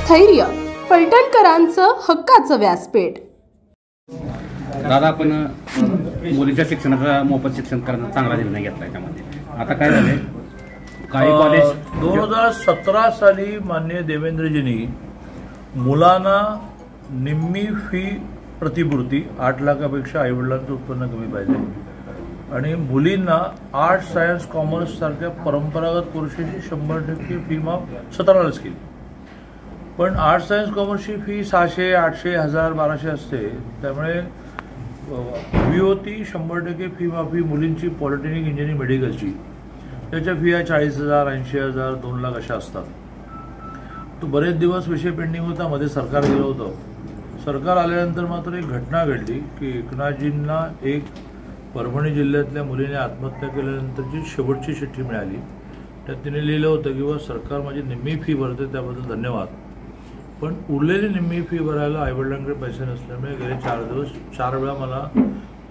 स्थैर्य, फलटणकरांचं हक्काचं व्यासपीठ। दादा, आपण मुलीच्या शिक्षणाचा मोफत शिक्षण करण्याचा चांगला निर्णय घेतलाय। त्यामध्ये आता काय झालंय, काही कॉलेज 2017 साली माननीय देवेंद्रजींनी मुलांना निम्मी फी प्रतिपूर्ती 8 लाखापेक्षा आईवडिलांचं उत्पन्न कमी पाहिजे आणि मुलींना आर्ट्स, सायन्स, कॉमर्स सारख्या परंपरागत कोर्सेसची 100% फी माफ 17लाच केली। पण आर्ट्स, सायन्स, कॉमर्सची फी 600, 800, 1000, 1200 असते। त्यामुळे हवी होती 100% फी माफी मुलींची पॉलिटेक्निक, इंजिनिअरिंग, मेडिकलची। त्याच्या फिया 40,000, 80,000, 2 लाख अशा असतात। तो बरेच दिवस विषय पेंडिंग होता, मध्ये सरकार गेलं होतं। सरकार आल्यानंतर मात्र एक घटना घडली की एकनाथजींना एक परभणी जिल्ह्यातल्या मुलीने आत्महत्या केल्यानंतरची शेवटची चिठ्ठी मिळाली। त्यात तिने लिहिलं होतं की व सरकार माझी निम्मी फी भरते, त्याबद्दल धन्यवाद, पण उरलेली निम्मी फी भरायला आईवडिलांकडे पैसे नसल्यामुळे गेले 4 दिवस 4 वेळा मला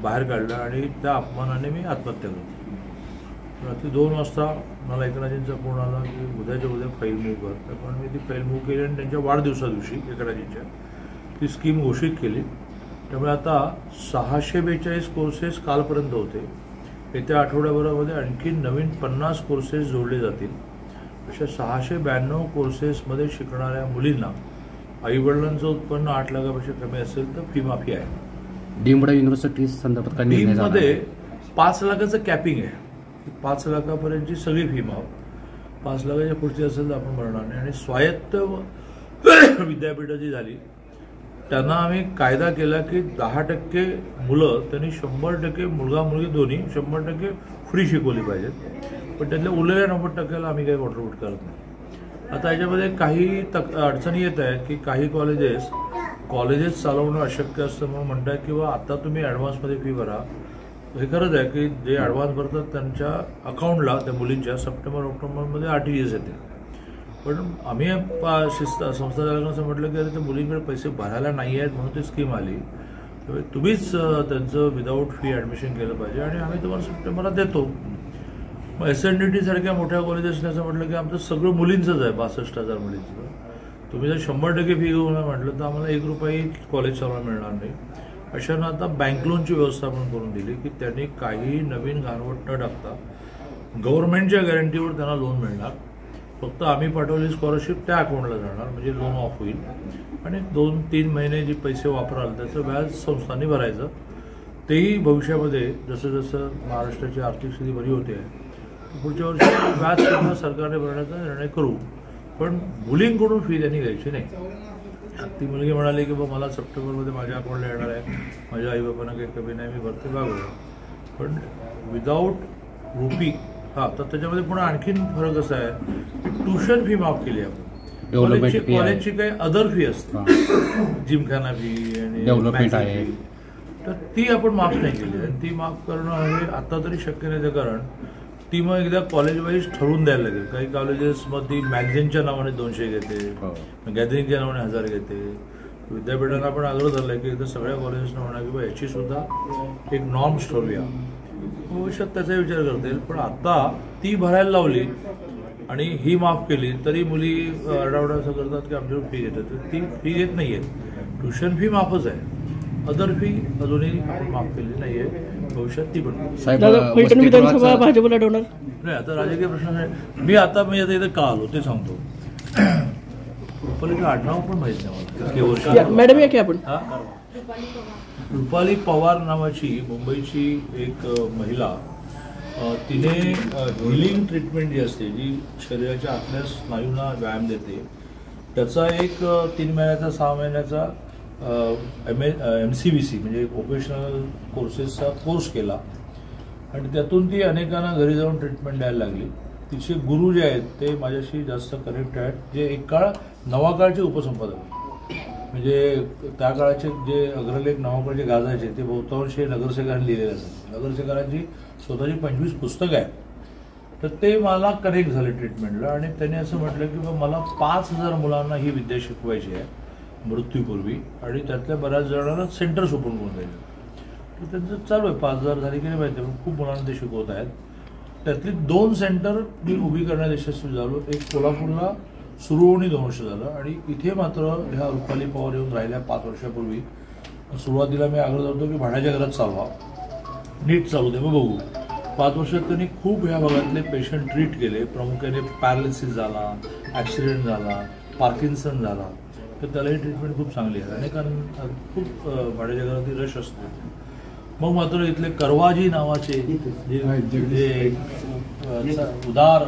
बाहेर काढलं आणि त्या अपमानाने मी आत्महत्या केली। रात्री 2 वाजता मला एकनाथजींचा फोन आला की उद्याच्या उद्या फाईल मूव्ह कर। त्यामुळे मी ती फाईल मूव्ह केली आणि त्यांच्या वाढदिवसादिवशी एकनाथजींच्या ती स्कीम घोषित केली। त्यामुळे आता 642 कोर्सेस कालपर्यंत होते। येत्या आठवड्याभरामध्ये आणखी नवीन 50 कोर्सेस जोडले जातील। अशा 692 कोर्सेसमध्ये शिकणाऱ्या मुलींना आईवडिलांचं उत्पन्न 8 लाखापेक्षा कमी असेल तर फी माफी आहे। डीम्ड युनिव्हर्सिटी संदर्भात काय निर्णय झाला? डीममध्ये 5 लाखाचं कॅपिंग आहे। 5 लाखापर्यंतची सगळी फी माफ, 5 लाखाच्या पुढची असेल तर आपण भरणार नाही। आणि स्वायत्त विद्यापीठं जी झाली त्यांना आम्ही कायदा केला की 10% मुलं त्यांनी 100% मुलगा मुलगी दोन्ही 100% फ्री शिकवली पाहिजेत, पण त्यातल्या उरलेल्या 90%ला आम्ही काही कॉन्ट्रीब्यूट करत नाही। आता याच्यामध्ये काही अडचणी येत आहेत की काही कॉलेजेस चालवणं अशक्य असतं म्हणून म्हणतात किंवा आता तुम्ही ॲडव्हान्समध्ये फी भरा। हे खरंच आहे की जे ॲडव्हान्स भरतात त्यांच्या अकाउंटला त्या मुलींच्या सप्टेंबर-ऑक्टोबरमध्ये RTGS येते, पण आम्ही संस्था चालकांना असं म्हटलं की अरे त्या मुलींकडे पैसे भरायला नाही आहेत म्हणून ती स्कीम आली, तुम्हीच त्यांचं विदाऊट फी ॲडमिशन केलं पाहिजे आणि आम्ही तुम्हाला सप्टेंबरला देतो। मग SNDT सारख्या मोठ्या कॉलेजेसने असं म्हटलं की आमचं सगळं मुलींचंच आहे, 62,000 मुलींचं, तुम्ही जर 100% फी घेऊन म्हटलं तर आम्हाला 1 रुपयाही कॉलेज चालवायला मिळणार नाही। अशानं आता बँक लोनची व्यवस्था पण करून दिली की त्यांनी काही नवीन घाणवट न टाकता गव्हर्नमेंटच्या गॅरंटीवर त्यांना लोन मिळणार। फक्त आम्ही पाठवलेली स्कॉलरशिप त्या अकाउंटला जाणार, म्हणजे लोन ऑफ होईल आणि 2-3 महिने जे पैसे वापराल त्याचं व्याज संस्थांनी भरायचं। तेही भविष्यामध्ये जसं जसं महाराष्ट्राची आर्थिक स्थिती बरी होते पुढच्या वर्षी व्याज सुद्धा सरकारने भरण्याचा निर्णय करू, पण मुलींकडून फी त्यांनी घ्यायची नाही। ती मुलगी म्हणाली की बा मला सप्टेंबरमध्ये माझ्या अकाउंटला येणार आहे, माझ्या आईबापांना काही कमी नाही, मी भरते बागवलं, पण विदाऊट रुपी। हां, तर त्याच्यामध्ये पुन्हा आणखीन फरक असा आहे की ट्युशन फी माफ केली आपण, कॉलेजची काही अदर फी असते, जिमखाना फी आणि डेव्हलपमेंट आहे, तर ती आपण माफ नाही केली आणि ती माफ करणं हे आता तरी शक्य नाही, कारण ती मग एकदा कॉलेज वाईज ठरवून द्यायला लागेल। काही कॉलेजेस मग ती मॅगझिनच्या नावाने 200 घेते, गॅदरिंगच्या नावाने 1000 घेते। विद्यापीठांना पण आग्रह झाला की एकदा सगळ्या कॉलेजेसना म्हणा की याची सुद्धा एक नॉर्म्स ठरवूया, भविष्यात त्याचा विचार करता येईल। पण आता ती भरायला लावली आणि ही माफ केली तरी मुली आरडाओरडा असं करतात की आमच्याकडून फी घेतात, तर ती फी घेत नाही आहे। ट्युशन फी माफच आहे, अदर फी अजूनही आपण माफ केलेली नाही आहे, भविष्यात ती पण। फलटण विधानसभा भाजपला डोनर नाही, आता राजकीय प्रश्न आहे। मी आता इथं का आलो ते सांगतो। रुपालीचं आडनाव पण माहीत नाही मला, मॅडम या की आपण। रुपाली पवार नावाची मुंबईची एक महिला, तिने हिलिंग ट्रीटमेंट जी असते, जी शरीराच्या आतल्या स्नायूंना व्यायाम देते, त्याचा एक 3 महिन्याचा 6 महिन्याचा MCVC म्हणजे व्होकेशनल कोर्सेसचा कोर्स केला आणि त्यातून ती अनेकांना घरी जाऊन ट्रीटमेंट द्यायला लागली। तिचे गुरु जे आहेत ते माझ्याशी जास्त कनेक्ट आहेत, जे एक काळ नवाकाळचे उपसंपादक, म्हणजे त्या काळाचे जे अग्रलेख नवाकाळचे गाजायचे ते बहुतांश नगरसेवकांनी लिहिलेले असतात। नगरसेवकांची स्वतःची 25 पुस्तकं आहेत, तर ते मला कनेक्ट झाले ट्रीटमेंटला आणि त्यांनी असं म्हटलं की मला 5000 मुलांना ही विद्या शिकवायची आहे मृत्यूपूर्वी आणि त्यातल्या बऱ्याच जणांना सेंटर्स ओपन करून द्यायचे, तर त्यांचं चालू आहे। 5000 झाली की नाही माहिती, पण खूप मुलांना ते शिकवत आहेत। त्यातली 2 सेंटर मी उभी करण्यात यशस्वी झालो, एक कोल्हापूरला सुरू होऊन 2 वर्ष झालं. आणि इथे मात्र ह्या रुपाली पवार येऊन राहिल्या 5 वर्षापूर्वी. सुरुवातीला मी आग्रह करतो की भाड्याच्या घरात चालवा, नीट चालू दे, मग बघू. 5 वर्षात त्यांनी खूप ह्या भागातले पेशंट ट्रीट केले. प्रामुख्याने पॅरालिसिस झाला, ॲक्सिडेंट झाला, पार्किन्सन झाला, तर त्यालाही ट्रीटमेंट खूप चांगली आहे. अनेकांना खूप भाड्याच्या घरात रश असतो. मग मात्र इथले करवाजी नावाचे जे उदार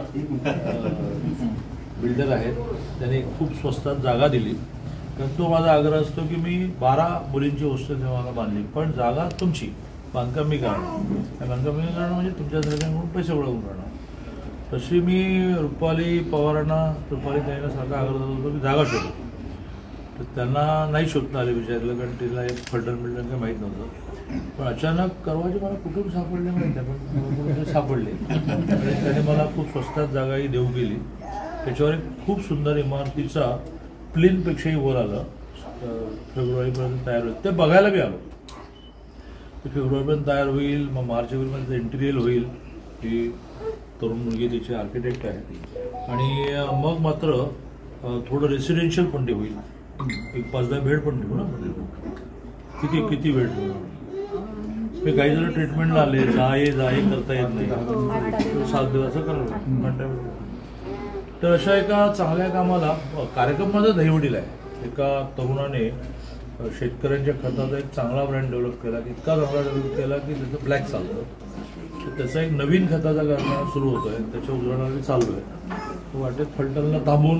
बिल्डर आहेत, त्यांनी खूप स्वस्तात जागा दिली. तो माझा आग्रह असतो की मी 12 मुलींची हॉस्टेल मला बांधली, पण जागा तुमची, बांधकाम मी करणार. बांधकाम मी करणार म्हणजे तुमच्या सगळ्यांकडून पैसे गोळा करणार. तशी मी रुपाली ताईंना सारखा आग्रह होतो की जागा शोधू. तर त्यांना नाही शोधता आले विचारलं, कारण तिला एक फलटण काही माहीत नव्हतं. पण अचानक करवाजी मला कुठून सापडले माहीत आहे, पण सापडले. आणि त्याने मला खूप स्वस्तात जागाही देऊ केली. त्याच्यावर एक खूप सुंदर इमारतीचा प्लेनपेक्षाही वर आलं. फेब्रुवारीपर्यंत तयार होईल, ते बघायला बी आलो. ते फेब्रुवारीपर्यंत तयार होईल, मग मार्च एप्रिलमध्ये इंटिरियर होईल. ही तरुण मुलगी तिचे आर्किटेक्ट आहे. आणि मग मात्र थोडं रेसिडेन्शियल पण ते होईल. एक 5-10 बेड पण ठेवू ना. किती बेड ठेवू. मी काही जण ट्रीटमेंटला आले, जा ये करता येत नाही, 7 दिवस करायला. तर अशा एका चांगल्या कामाला कार्यक्रम माझा दहीवडील आहे. एका तरुणाने शेतकऱ्यांच्या खताचा एक चांगला ब्रँड डेव्हलप केला, इतका चांगला डेव्हलप केला की त्याचं ब्लॅक चालतं. तर त्याचा एक नवीन खताचा कारखाना सुरू होतो आहे, त्याच्या उजळणारी चालू आहे. वाटेत फलटणला थांबून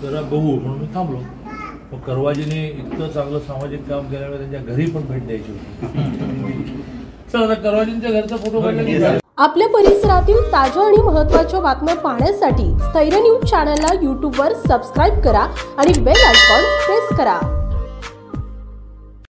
जरा बघू म्हणून मी थांबलो. मग करवाजीने इतकं चांगलं सामाजिक काम केल्यामुळे त्यांच्या घरी पण भेट द्यायची होती. चला आता करवाजींच्या घरचा फोटो काढला. आपल्या परिसरातील ताज्या आणि महत्त्वाच्या बातम्या पाहण्यासाठी स्थैर्य न्यूज चॅनलला यूट्यूबवर सबस्क्राईब करा आणि बेल आयकॉन प्रेस करा.